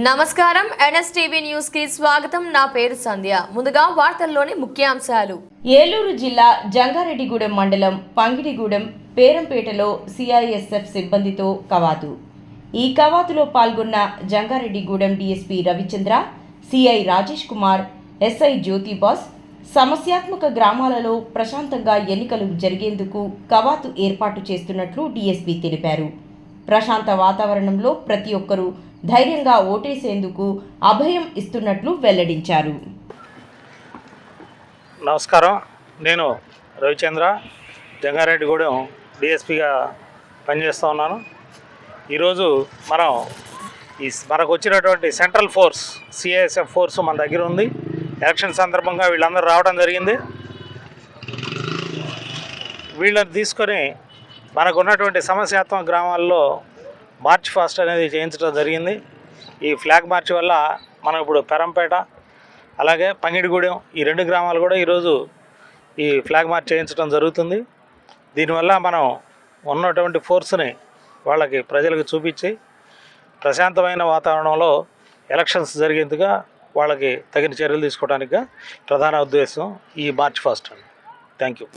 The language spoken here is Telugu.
నమస్కారం ఎన్ఎస్టీవీ న్యూస్ కి స్వాగతం. నా పేరు సంధ్య. ముందుగా వార్తల్లోని ముఖ్యాంశాలు. ఏలూరు జిల్లా జంగారెడ్డిగూడెం మండలం పంగిడిగూడెం పేరంపేటలో సిఐఎస్ఎఫ్ సిబ్బందితో కవాతు. ఈ కవాతులో పాల్గొన్న Jangareddygudem DSP Ravichandra, CI Rajesh Kumar, SI Jyothibas సమస్యాత్మక గ్రామాలలో ప్రశాంతంగా ఎన్నికలు జరిగేందుకు కవాతు ఏర్పాటు చేస్తున్నట్లు డీఎస్పీ తెలిపారు. ప్రశాంత వాతావరణంలో ప్రతి ఒక్కరూ ధైర్యంగా ఓటేసేందుకు అభయం ఇస్తున్నట్లు వెల్లడించారు. నమస్కారం, నేను రవిచంద్ర, జంగారెడ్డిగూడెం డిఎస్పీగా పనిచేస్తూ ఉన్నాను. ఈరోజు మనకు వచ్చినటువంటి సెంట్రల్ ఫోర్స్ సిఐఎస్ఎఫ్ ఫోర్స్ మన దగ్గర ఉంది. ఎలక్షన్ సందర్భంగా వీళ్ళందరూ రావడం జరిగింది. వీళ్ళని తీసుకొని మనకు ఉన్నటువంటి సమస్యాత్మక గ్రామాల్లో మార్చ్ ఫాస్ట్ అనేది చేయించడం జరిగింది. ఈ ఫ్లాగ్ మార్చ్ వల్ల మనం ఇప్పుడు పెరంపేట అలాగే పంగిడిగూడెం ఈ రెండు గ్రామాలు కూడా ఈరోజు ఈ ఫ్లాగ్ మార్చ్ చేయించడం జరుగుతుంది. దీనివల్ల మనం ఉన్నటువంటి ఫోర్స్ని వాళ్ళకి ప్రజలకు చూపించి ప్రశాంతమైన వాతావరణంలో ఎలక్షన్స్ జరిగేందుగా వాళ్ళకి తగిన చర్యలు తీసుకోవడానికి ప్రధాన ఉద్దేశం ఈ మార్చ్ ఫాస్ట్. Thank you.